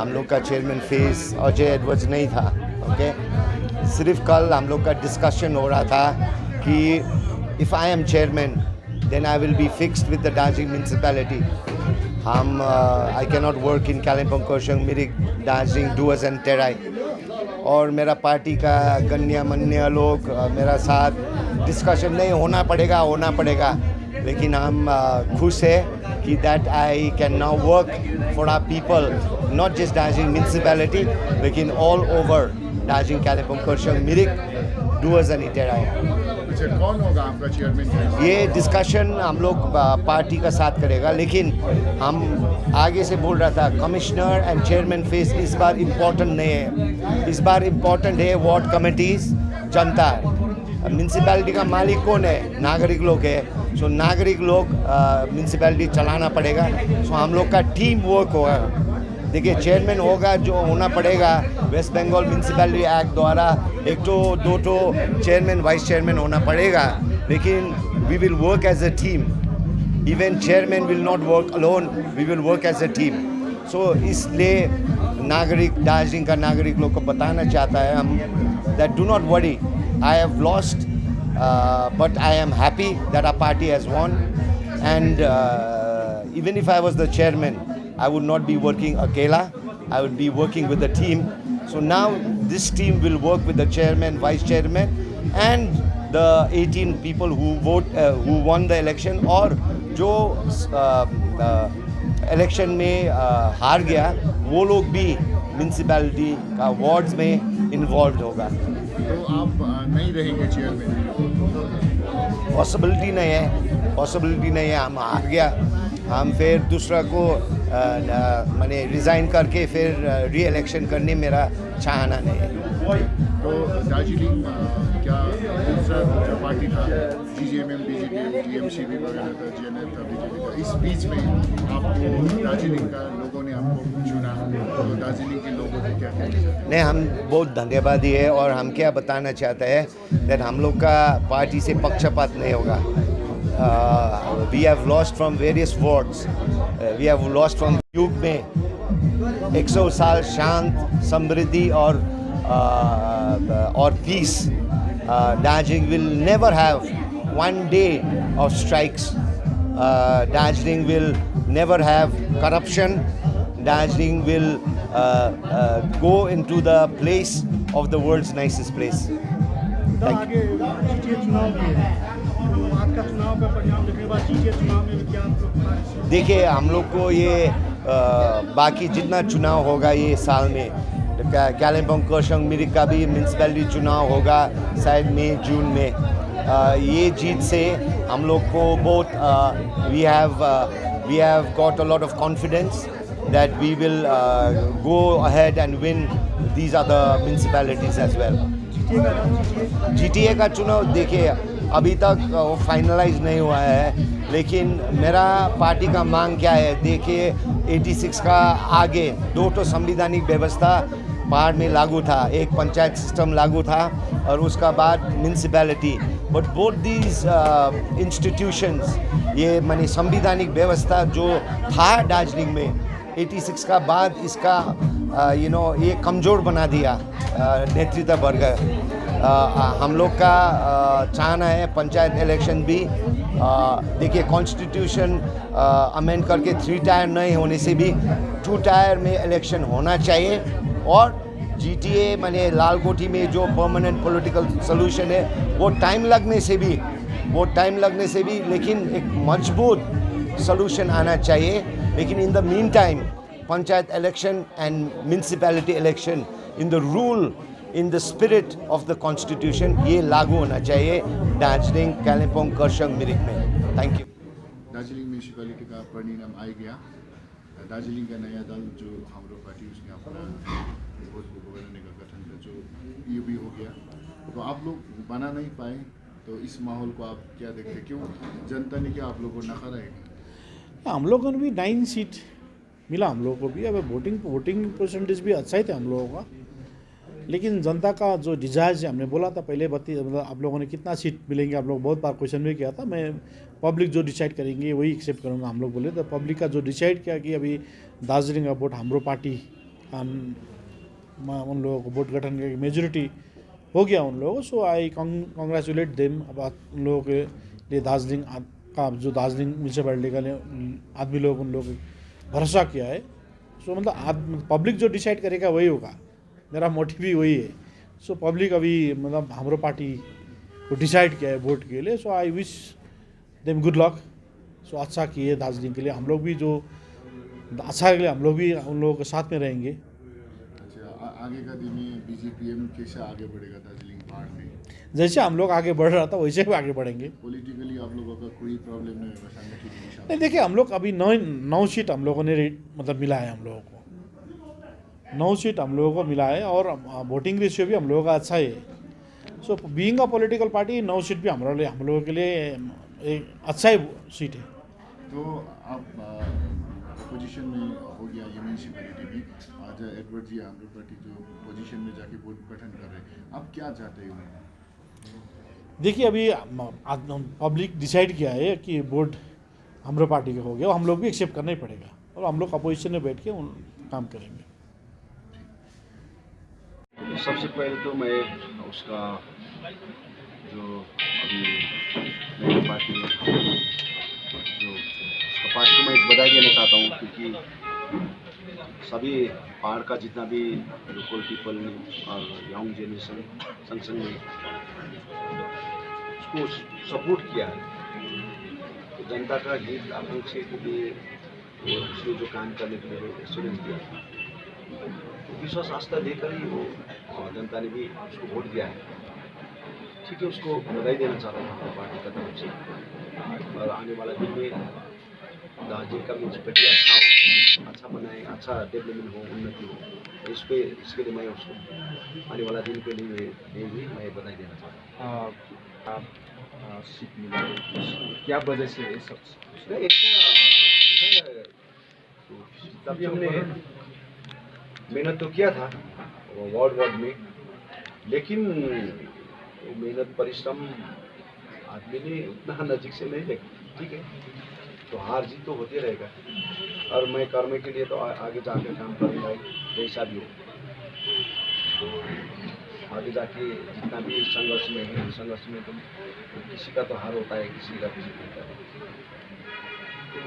हम लोग का चेयरमैन फेस अजय एडवर्ड्स नहीं था। ओके, सिर्फ कल हम लोग का डिस्कशन हो रहा था कि if I am chairman then I will be fixed with the Darjeeling municipality. I cannot work in Kalimpong, Kurseong, Mirik, Darjeeling, Duas and Terai. और मेरा पार्टी का गण्य-मान्य लोग मेरा साथ डिस्कशन नहीं होना पड़ेगा, लेकिन हम खुश है कि that I can now work for our people, not just Darjeeling municipality, लेकिन all over Darjeeling, Kalimpong, Kurseong, Mirik, Duas and Terai. कौन होगा आपका चेयरमैन? ये डिस्कशन हम लोग पार्टी का साथ करेगा, लेकिन हम आगे से बोल रहा था कमिश्नर एंड चेयरमैन फेस इस बार इम्पोर्टेंट नहीं है। इस बार इम्पोर्टेंट है वार्ड कमेटीज, जनता। म्यूनसिपैलिटी का मालिक कौन है? नागरिक लोग है। सो नागरिक लोग म्यूनसिपैलिटी चलाना पड़ेगा। सो हम लोग का टीम वर्क होगा। देखिए, चेयरमैन होगा जो होना पड़ेगा वेस्ट बंगाल म्यूनसिपैलिटी एक्ट द्वारा, एक तो दो तो चेयरमैन वाइस चेयरमैन होना पड़ेगा, लेकिन we will work as a team. Even chairman will not work alone, we will work as a team. So इसलिए दार्जिलिंग का नागरिक लोग को बताना चाहता है हम that do not worry, I have lost but I am happy that our party has won, and even if I was the chairman I would not be working akela, I would be working with the team. So now this team will work with the chairman, vice chairman and the 18 people who won the election और जो election में हार गया वो लोग भी municipality का wards में इन्वॉल्व होगा। तो आप नहीं रहेंगे चेयरमैन? पॉसिबिलिटी नहीं है, हम हार गया, हम फिर दूसरा को मैंने रिज़ाइन करके फिर री इलेक्शन करने मेरा चाहना नहीं है। तो दार्जिलिंग क्या दूसरा जो पार्टी था GJMM, BJP, TMCB वगैरह था, JNF था, BJP था, इस बीच में आपको दार्जिलिंग का लोगों ने आपको चुना, तो दार्जिलिंग के लोगों को क्या कहना? नहीं, हम बहुत धन्यवादी है और हम क्या बताना चाहते हैं दैट हम लोग का पार्टी से पक्षपात नहीं होगा। We have lost from various wards. We have lost from युग में 100 साल शांत, समृद्धि और peace. Darjeeling will never have one day of strikes. Darjeeling will never have corruption. Darjeeling will go into the place of the world's nicest place. Thank you. देखिए, हम लोग को ये बाकी जितना चुनाव होगा ये साल में, कालिम्पोंग, कर्सेओंग, मिरिक का भी म्यूनसिपैलिटी चुनाव होगा शायद मई जून में। ये जीत से हम लोग को बहुत we have got a lot of confidence that we will go ahead and win these other municipalities as well. GTA का चुनाव देखिए अभी तक वो फाइनलाइज नहीं हुआ है, लेकिन मेरा पार्टी का मांग क्या है? देखिए, 86 का आगे दो तो संवैधानिक व्यवस्था पहाड़ में लागू था, एक पंचायत सिस्टम लागू था और उसका बाद municipality, but both these institutions, ये माने संवैधानिक व्यवस्था जो था दार्जिलिंग में 86 का बाद इसका ये कमज़ोर बना दिया नेतृत्व वर्ग। हम लोग का चाहना है पंचायत इलेक्शन भी देखिए कॉन्स्टिट्यूशन अमेंड करके 3 टायर नहीं होने से भी 2 टायर में इलेक्शन होना चाहिए, और GTA माने लालकोठी में जो परमानेंट पॉलिटिकल सोल्यूशन है वो टाइम लगने से भी लेकिन एक मजबूत सोल्यूशन आना चाहिए। लेकिन in the mean time panchayat election and municipality election in the rule in the spirit of the constitution ये लागू होना चाहिए दार्जिलिंग, कालिम्पोंग, कर्सेओंग, मिरिक में। Thank you. दार्जिलिंग म्यूनसिपैलिटी का परिणाम आ गया, दार्जिलिंग का नया दल जो हाम्रो पार्टी उसने अपना बनाने का गठन का जो ये भी हो गया, तो आप लोग बना नहीं पाए, तो इस माहौल को आप क्या देखते? क्यों जनता ने क्या आप लोगों को नकारा है? हम लोगों ने भी 9 सीट मिला, हम लोगों को भी। अब वोटिंग परसेंटेज भी अच्छा ही था हम लोगों का, लेकिन जनता का जो डिजायर हमने बोला था पहले मतलब आप लोगों ने कितना सीट मिलेंगे, आप लोग बहुत बार क्वेश्चन भी किया था। मैं पब्लिक जो डिसाइड करेंगे वही एक्सेप्ट करूँगा हम लोग बोले, तो पब्लिक का जो डिसाइड किया कि अभी दार्जिलिङ का वोट हाम्रो पार्टी उन लोगों को वोट गठन की मेजोरिटी हो गया उन लोगों को। सो आई कॉन्ग्रेचुलेट देम। अब उन लोगों के लिए दार्जिलिंग का जो दार्जिलिंग म्यूनसिपैलिटी का आदमी लोग उन लोगों को भरोसा किया है। सो मतलब पब्लिक जो डिसाइड करेगा वही होगा, मेरा मोटिव भी वही है। सो पब्लिक अभी मतलब हाम्रो पार्टी को डिसाइड किया है वोट के लिए। So I wish them good luck. So अच्छा किए दार्जिलिंग के लिए, हम लोग भी जो अच्छा के लिए हम लोग भी उन लोगों के साथ में रहेंगे। अच्छा, आगे का दिन में बीजेपीएम कैसे आगे बढ़ेगा दार्जिलिंग पहाड़ में? जैसे हम लोग आगे बढ़ रहा था वैसे भी आगे बढ़ेंगे। पॉलिटिकली आप लोगों का कोई प्रॉब्लम नहीं होगा सांगठनिक दिशा? नहीं, देखिए हम लोग अभी 9 सीट हम लोगों ने मतलब मिला है, हम लोगों को 9 सीट हम लोगों को मिला है और वोटिंग रेशियो भी हम लोगों का अच्छा है। So being a political party 9 seat भी हम लोगों के लिए एक अच्छा ही सीट है। तो आप पोजीशन में हो गया ये म्यूनसिपैलिटी में, आज एडवर्ड जी हाम्रो पार्टी जो पोजीशन में जाके वोट गठन कर रहे हैं, आप क्या चाहते हो? देखिए अभी पब्लिक डिसाइड किया है कि वोट हाम्रो पार्टी का हो गया, हम लोग भी एक्सेप्ट करना ही पड़ेगा और हम लोग अपोजिशन में बैठ के काम करेंगे। सबसे पहले तो मैं उसका जो अभी नई पार्टी है जो उसका पार्टी को मैं बधाई देना चाहता हूँ, क्योंकि सभी पहाड़ का जितना भी लोकल पीपल ने और यंग जनरेशन संग में उसको सपोर्ट किया है। तो जनता का हित आकांक्षा के लिए उसने जो काम करने के लिए एश्योरेंस दिया, विश्वास आस्था देकर ही वो जनता ने भी उसको वोट दिया है। ठीक है, उसको बधाई देना चाहता हूँ अपनी पार्टी का तरफ से। और आने वाला दिन में दार्जिलिंग का म्यूनसिपैलिटी अच्छा बनाए, अच्छा डेवलपमेंट हो, उन्नति हो, इसके लिए मैं उसको आने वाला दिन के लिए भी मैं बधाई देना चाहता हूँ। आप सीट मिला क्या वजह से ये सब? तभी हमने मेहनत तो किया था वार्ड में, लेकिन वो मेहनत परिश्रम आदमी ने उतना नज़दीक से नहीं देखा। ठीक है, तो हार जीत तो होते रहेगा और मैं कर्म के लिए तो आगे जाकर काम करूँगा जैसा भी हो। तो आगे जाके जितना भी संघर्ष में है, संघर्ष में तो किसी का तो हार होता है, किसी का कुछ होता है। तो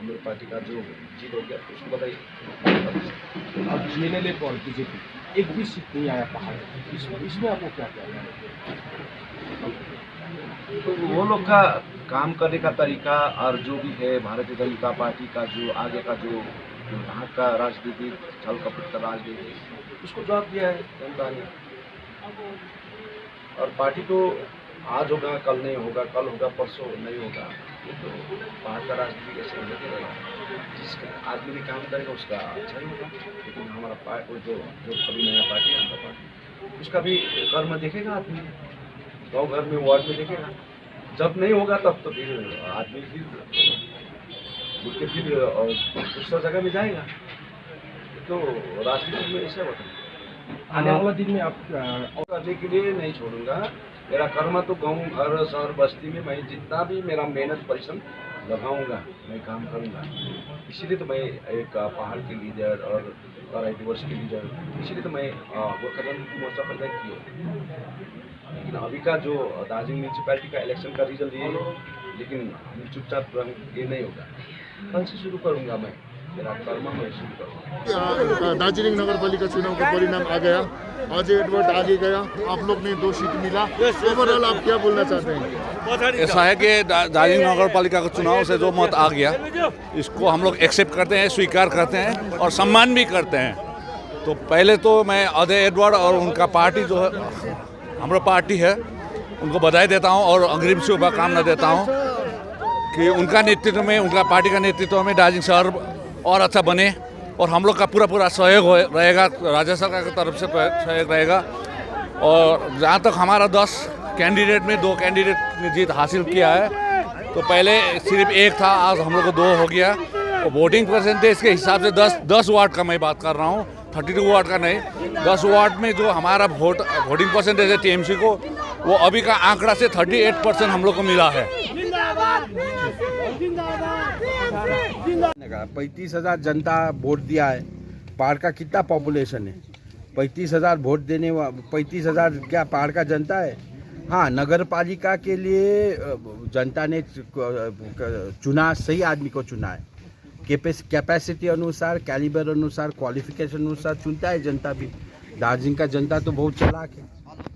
हमारी पार्टी का जो जीत हो गया तो उसको बताइए। अब जीएनएलए और बीजेपी एक भी सीट नहीं आया पहाड़, इसमें आपको क्या कहना है? तो वो लोग का काम करने का तरीका और जो भी है भारतीय जनता पार्टी का जो आगे का जो यहाँ का राजनीति छल कपट का राजनीति, उसको जवाब दिया है जनता ने। और पार्टी तो आज होगा कल नहीं होगा, कल होगा परसों नहीं होगा, ये तो पहाड़ का राजनीति कैसे होते रहेगा। जिसका आदमी ने काम करेगा उसका अच्छा ही होगा। लेकिन हमारा पार्टी जो कभी नया पार्टी है हमारा पार्टी, उसका भी कर्म देखेगा आदमी, गाँव घर में वार्ड में देखेगा। जब नहीं होगा तब तो फिर आदमी फिर दूसरा जगह में जाएगा। तो राजनीति में ऐसा होता है। आने वाला दिन में आप करने के लिए नहीं छोड़ूंगा। मेरा कर्म तो गाँव घर शहर बस्ती में मैं जितना भी मेरा मेहनत परिश्रम लगाऊंगा, मैं काम करूंगा। इसीलिए तो मैं एक पहाड़ के लीडर और दिवस के लीडर, इसीलिए तो मैं गोरखा जनमुक्ति मोर्चा प्रदान किया। लेकिन अभी का जो दार्जिलिंग म्यूनसिपैलिटी का इलेक्शन का रिजल्ट ये, लेकिन हम चुपचाप ये नहीं होगा। कल से शुरू करूंगा मैं, मेरा कर्म मैं शुरू करूँगा। दार्जिलिंग नगर पालिका चुनाव का परिणाम आ गया, अजय एडवर्ड आगे गया, आप लोग ने 2 सीट मिला। ओवरऑल आप क्या बोलना चाहते हैं? ऐसा है कि दार्जिलिंग नगर पालिका का चुनाव से जो मत आ गया, इसको हम लोग एक्सेप्ट करते हैं, स्वीकार करते हैं और सम्मान भी करते हैं। तो पहले तो मैं अजय एडवर्ड और उनका पार्टी जो है हमारा पार्टी है, उनको बधाई देता हूं और अग्रिम शुभकामना देता हूं कि उनका नेतृत्व में, उनका पार्टी का नेतृत्व में दार्जिलिंग शहर और अच्छा बने। और हम लोग का पूरा सहयोग रहेगा, राज्य सरकार की तरफ से सहयोग रहेगा। और जहाँ तक हमारा 10 कैंडिडेट में 2 कैंडिडेट ने जीत हासिल किया है, तो पहले सिर्फ 1 था, आज हम लोग को 2 हो गया। और वोटिंग परसेंटेज के हिसाब से 10 वार्ड का मैं बात कर रहा हूँ, 32 वार्ड का नहीं। 10 वार्ड में जो हमारा वोटिंग परसेंटेज है टीएमसी को, वो अभी का आंकड़ा से 38% हम लोग को मिला है। 35,000 जनता वोट दिया है पहाड़ का कितना पॉपुलेशन है? 35,000 वोट देने 35,000 क्या पहाड़ का जनता है? हाँ, नगर पालिका के लिए जनता ने चुना, सही आदमी को चुना है। कैपेसिटी अनुसार, कैलिबर अनुसार, क्वालिफिकेशन अनुसार चुनता है जनता भी। दार्जिलिंग का जनता तो बहुत चालाक है।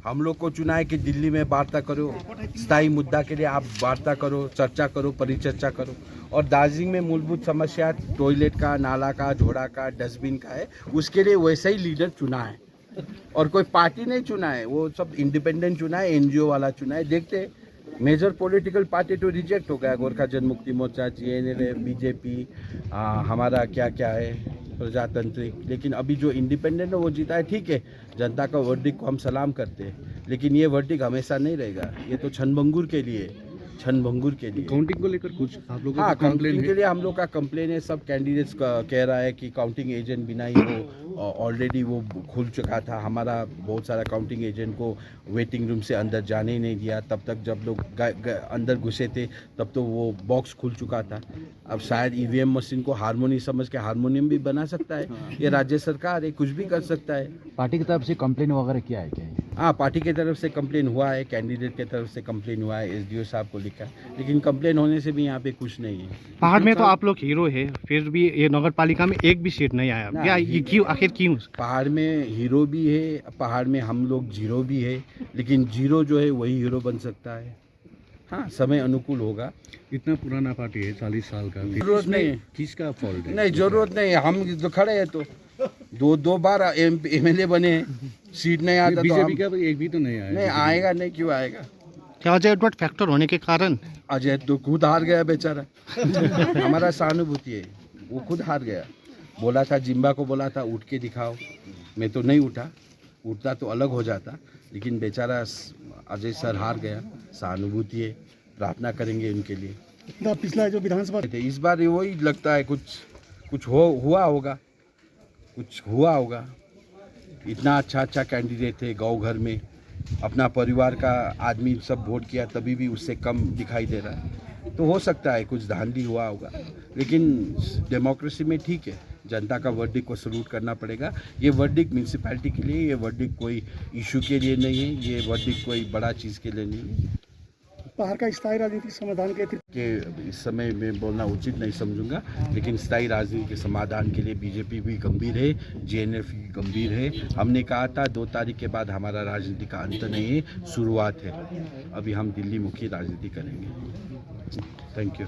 हम लोग को चुना है कि दिल्ली में वार्ता करो, स्थायी मुद्दा के लिए आप वार्ता करो, चर्चा करो, परिचर्चा करो। और दार्जिलिंग में मूलभूत समस्या टॉयलेट का, नाला का, झोड़ा का, डस्टबिन का है, उसके लिए वैसा ही लीडर चुना है। और कोई पार्टी नहीं चुना है, वो सब इंडिपेंडेंट चुना है, एनजीओ वाला चुना है। देखते हैं, मेजर पॉलिटिकल पार्टी तो रिजेक्ट हो गया, गोरखा जनमुक्ति मोर्चा, जीएनएल, बीजेपी, हमारा क्या क्या है प्रजातांत्रिक। लेकिन अभी जो इंडिपेंडेंट है वो जीता है। ठीक है, जनता का वर्डिक्ट को हम सलाम करते हैं, लेकिन ये वर्डिक्ट हमेशा नहीं रहेगा। ये तो क्षणभंगुर के लिए, क्षणभंगुर के लिए। काउंटिंग को लेकर कुछ आप लोगों हाँ, का कंप्लेन काउंटिंग है? के लिए हम लोग का कंप्लेन है। सब कैंडिडेट्स कह रहा है कि काउंटिंग एजेंट बिना ही वो ऑलरेडी वो खुल चुका था। हमारा बहुत सारा काउंटिंग एजेंट को वेटिंग रूम से अंदर जाने ही नहीं दिया। तब तक जब लोग अंदर घुसे थे तब तो वो बॉक्स खुल चुका था। अब शायद ईवीएम मशीन को हारमोनी समझ के हारमोनियम भी बना सकता है। ये राज्य सरकार है, कुछ भी कर सकता है। पार्टी की तरफ से कंप्लेन वगैरह किया है क्या? हाँ, पार्टी की तरफ से कंप्लेन हुआ है, कैंडिडेट की तरफ से कंप्लेन हुआ है, एसडीओ साहब को लिखा है, लेकिन कंप्लेन होने से भी यहाँ पे कुछ नहीं है। पहाड़ में तो आप लोग हीरो है, फिर भी ये नगर पालिका में एक भी सीट नहीं आया, क्या ये क्यों, आखिर क्यों? पहाड़ में हीरो भी है, पहाड़ में हम लोग जीरो भी है, लेकिन जीरो जो है वही हीरो बन सकता है। हाँ, समय अनुकूल होगा। इतना पुराना पार्टी है, 40 साल का, जरूरत नहीं है। किसका फॉल्ट है? नहीं, जरूरत नहीं है। हम तो खड़े हैं, तो दो बार एमएलए बने, सीट नहीं आता तो बीजेपी का एक भी तो नहीं आया। नहीं आएगा, नहीं क्यों आएगा? क्या अजय एडवर्ड फैक्टर होने के कारण? अजय तो खुद हार गया बेचारा। हमारा सहानुभूति है, वो खुद हार गया। बोला था, जिम्बा को बोला था उठ के दिखाओ, मैं तो नहीं उठा, उठता तो अलग हो जाता, लेकिन बेचारा अजय सर हार गया। सहानुभूति है, प्रार्थना करेंगे उनके लिए। पिछला जो विधानसभा इस बार वही लगता है, कुछ हुआ होगा। इतना अच्छा कैंडिडेट थे, गाँव घर में अपना परिवार का आदमी सब वोट किया, तभी भी उससे कम दिखाई दे रहा है। तो हो सकता है कुछ धांधली हुआ होगा, लेकिन डेमोक्रेसी में ठीक है, जनता का वर्डिक्ट को सल्यूट करना पड़ेगा। ये वर्डिक्ट म्यूनसिपैलिटी के लिए, ये वर्डिक्ट कोई इशू के लिए नहीं है, ये वर्डिक्ट कोई बड़ा चीज़ के लिए नहीं है। पहाड़ का स्थायी राजनीतिक समाधान के इस समय में बोलना उचित नहीं समझूंगा, लेकिन स्थायी राजनीति के समाधान के लिए बीजेपी भी गंभीर है, जेएनएफ भी गंभीर है। हमने कहा था 2 तारीख के बाद हमारा राजनीति का अंत नहीं है, शुरुआत है। अभी हम दिल्ली मुखी राजनीति करेंगे। Thank you.